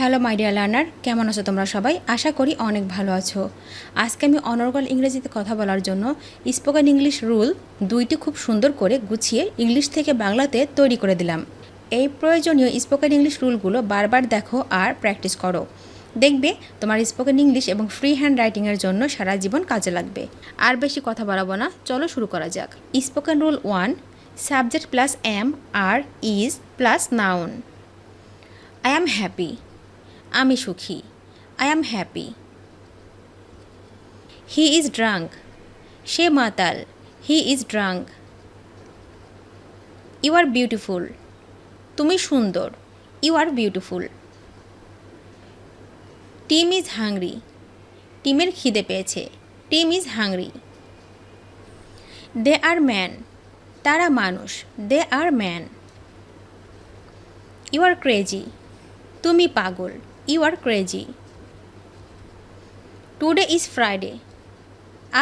Hello my dear learner, কেমন আছো তোমরা সবাই? আশা করি অনেক ভালো আছো। আজকে আমি অনর্গল ইংরেজিতে কথা বলার জন্য স্পোকেন ইংলিশ রুল 2টি খুব সুন্দর করে গুছিয়ে ইংলিশ থেকে বাংলাতে তৈরি করে দিলাম। এই প্রয়োজনীয় স্পোকেন ইংলিশ রুলগুলো বারবার দেখো আর প্র্যাকটিস করো। দেখবে তোমার স্পোকেন ইংলিশ এবং ফ্রি হ্যান্ড রাইটিংয়ের জন্য সারা জীবন কাজে লাগবে। আর বেশি কথা বাড়াবো না, চলো শুরু করা যাক। Spoken rule 1, subject plus am are is plus noun. I am happy, আমি সুখী। I am happy. He is drunk, সে মাতাল। He is drunk. You are beautiful, তুমি সুন্দর। You are beautiful. Tim is hungry, টিমের খিদে পেয়েছে। Tim is hungry. They are man, তারা মানুষ। They are man. You are crazy, তুমি পাগল। You are crazy. Today is Friday,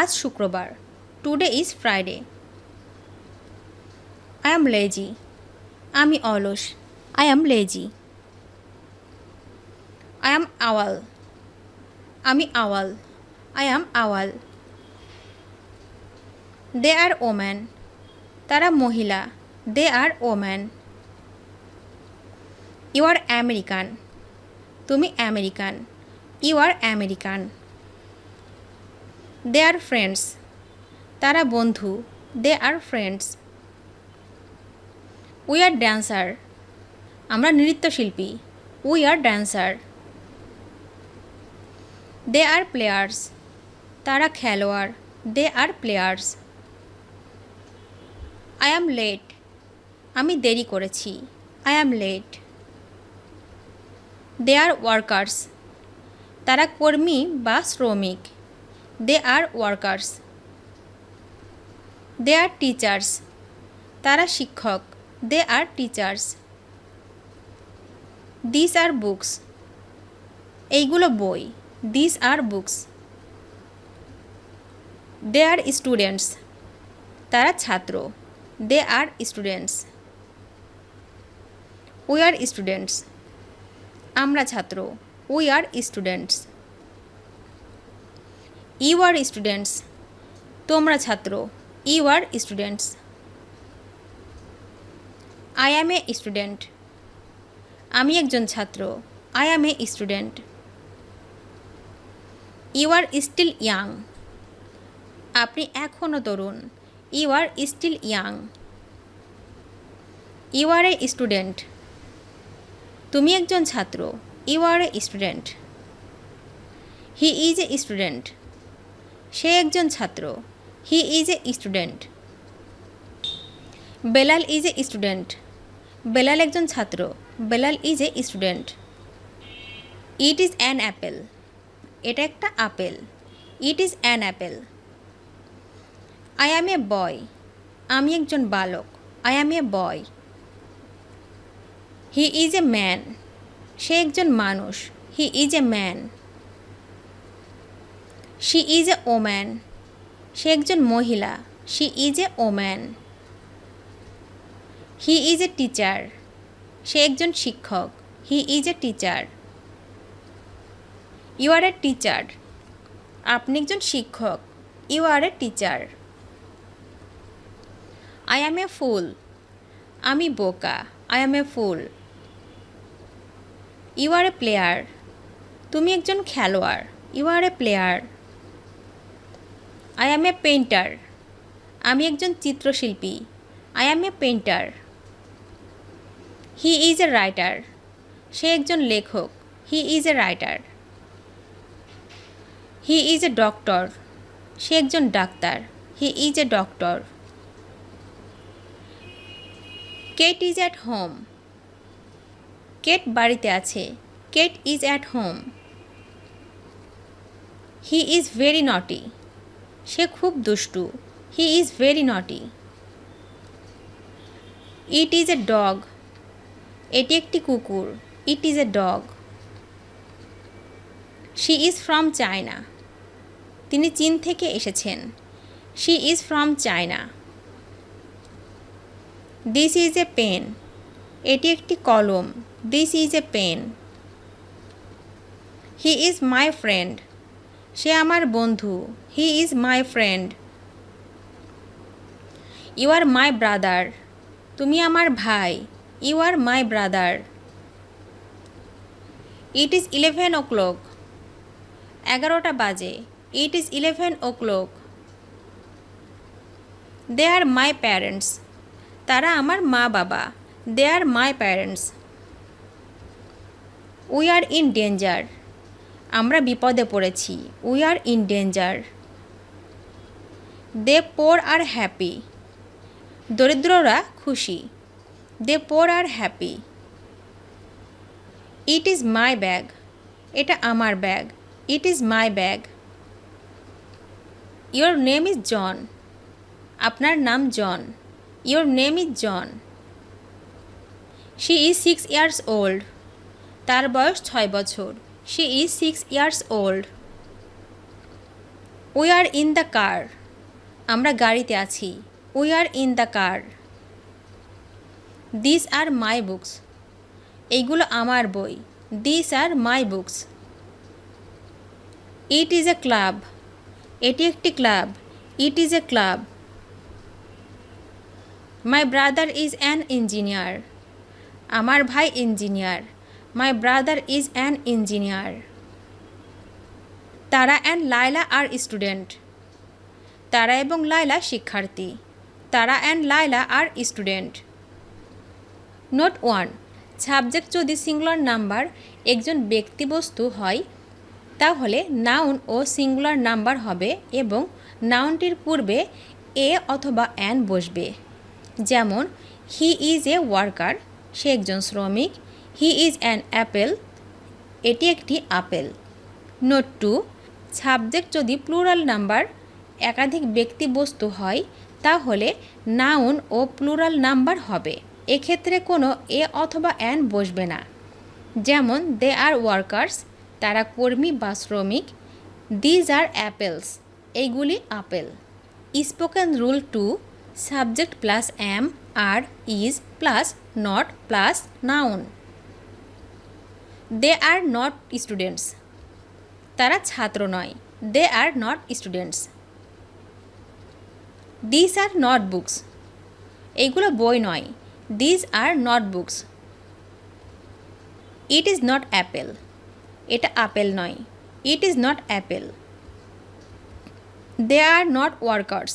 আজ শুক্রবার। Today is Friday. I am lazy, আমি অলস। I am lazy. I am Awal, আমি আওয়াল। I am Awal. They are woman, তারা মহিলা। They are woman. You are American, তুমি আমেরিকান। You are American. They are friends, তারা বন্ধু। They are friends. We are dancer, আমরা নৃত্যশিল্পী। We are dancer. They are players, তারা খেলোয়াড়। They are players. I am late, আমি দেরি করেছি। I am late. They are workers, তারা কর্মী বা শ্রমিক। দে are workers. They are teachers, তারা শিক্ষক। They are teachers. This are books, এইগুলো বই। This are books. They are students, তারা ছাত্র। They are students. We are students, আমরা ছাত্র। We are students. You are students, তোমরা ছাত্র। You are students. I am a student, আমি একজন ছাত্র। I am a student. You are still young, আপনি এখনও তরুণ। You are still young. You are a student, তুমি একজন ছাত্র। You are a student. He is a student, সে একজন ছাত্র। He is a student. Belal is a student, Belal একজন ছাত্র। Belal is a student. It is an apple, এটা একটা apple. It is an apple. I am a boy, আমি একজন বালক। I am a boy. He is a man, সে একজন মানুষ। He is a man. She is a woman, সে একজন মহিলা। She is a woman. He is a teacher, সে একজন শিক্ষক। He is a teacher. You are a teacher, আপনি একজন শিক্ষক। You are a teacher. I am a fool, আমি বোকা। I am a fool. You are a player, তুমি একজন খেলোয়াড়। You are a player. I am a painter, আমি একজন চিত্রশিল্পী। I am a painter. He is a writer, সে একজন লেখক। He is a writer. He is a doctor, সে একজন doctor. He is a doctor. Kate is at home, Kate বাড়িতে আছে। Kate is at home. He is very naughty, সে খুব দুষ্টু। হি ইজ ভেরি নটি। ইট ইজ এ ডগ, এটি একটি কুকুর। It is a dog. She is from China, তিনি চীন থেকে এসেছেন। She is from China. This is a pen, এটি একটি কলম। This is a pen. He is my friend, সে আমার বন্ধু। He is my friend. You are my brother, তুমি আমার ভাই। You are my brother. It is 11 o'clock, 11টা বাজে। It is 11 o'clock. They are my parents, তারা আমার মা বাবা। They are my parents. We are in danger, আমরা বিপদে পড়েছি। We are in danger. The poor are happy, দরিদ্ররা খুশি। The poor are happy. It is my bag, এটা আমার bag. It is my bag. Your name is John, আপনার নাম জন। Your name is John. She is 6 years old, তার বয়স 6 বছর। She is 6 years old. We are in the কার, আমরা গাড়িতে আছি। We are in the car. This are my books, এইগুলো আমার বই। This are my books. It is a club, এটি একটি ক্লাব। It is a club. My brother is an engineer, আমার ভাই engineer. My brother is an engineer. Tara and Laila are student, Tara এবং লায়লা শিক্ষার্থী। Tara and Laila are student. Note 1, subject যদি singular number একজন ব্যক্তিবস্তু হয় তাহলে নাউন ও সিঙ্গুলার নাম্বার হবে এবং নাউনটির পূর্বে এ অথবা অ্যান বসবে। যেমন হি ইজ এ ওয়ার্কার, সে একজন শ্রমিক। হি ইজ অ্যান অ্যাপেল, এটি একটি আপেল। নোট 2, সাবজেক্ট যদি প্লুরাল নাম্বার একাধিক ব্যক্তিবস্তু হয় তাহলে নাউন ও প্লুরাল নাম্বার হবে। এক্ষেত্রে কোনো এ অথবা অ্যান বসবে না। যেমন দে আর ওয়ার্কার্স, তারা কর্মী বা শ্রমিক। দিজ আর অ্যাপেলস, এইগুলি আপেল। Spoken rule 2, subject plus am are is plus not plus noun. They are not students, তারা ছাত্র নয়। They are not students. This are not books, এইগুলো বই নয়। This are not books. It is not apple, এটা apple নয়। It is not apple. They are not workers,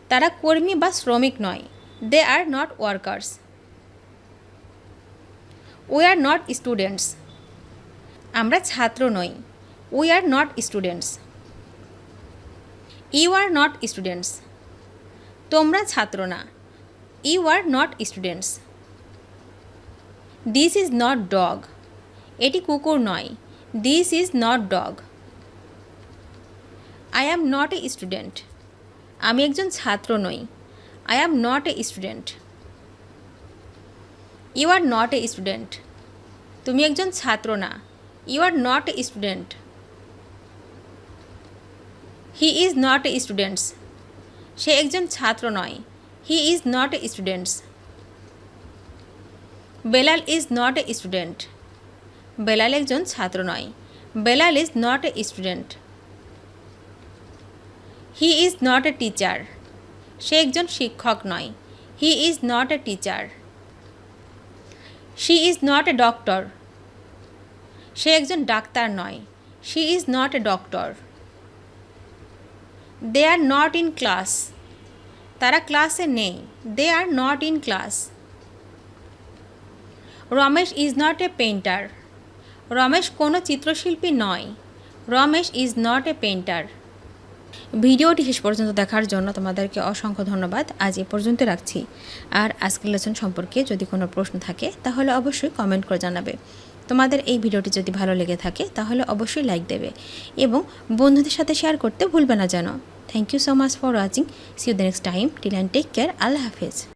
তারা কর্মী বা শ্রমিক নয়। They are not workers. We are not students, আমরা ছাত্র নই। We are not students. You are not students, তোমরা ছাত্র না। You are not students. This is not dog, এটি কুকুর নয়। This is not dog. I am not a student, আমি একজন ছাত্র নই। I am not a student. You are not a student, তুমি একজন ছাত্র না। You are not a student. He is not a students, সে একজন ছাত্র নয়। He is not a students. Belal is not a student, Belal একজন ছাত্র নয়। Belal is not a student. He is not a teacher, সে একজন শিক্ষক নয়। He is not a teacher. She is not a doctor, সে একজন ডাক্তার নয়। She is not a doctor. They are not in class, তারা ক্লাসে নেই। They are not in class. Ramesh is not a painter, Ramesh কোনো চিত্রশিল্পী নয়। Ramesh is not a painter. ভিডিওটি শেষ পর্যন্ত দেখার জন্য তোমাদেরকে অসংখ্য ধন্যবাদ। আজ এ পর্যন্ত রাখছি। আর আজকের লেসন সম্পর্কে যদি কোনো প্রশ্ন থাকে তাহলে অবশ্যই কমেন্ট করে জানাবে। তোমাদের এই ভিডিওটি যদি ভালো লেগে থাকে তাহলে অবশ্যই লাইক দেবে এবং বন্ধুদের সাথে শেয়ার করতে ভুলবে না যেন। Thank you so much for watching. See you the next time. Till and take care. আল্লাহ হাফেজ।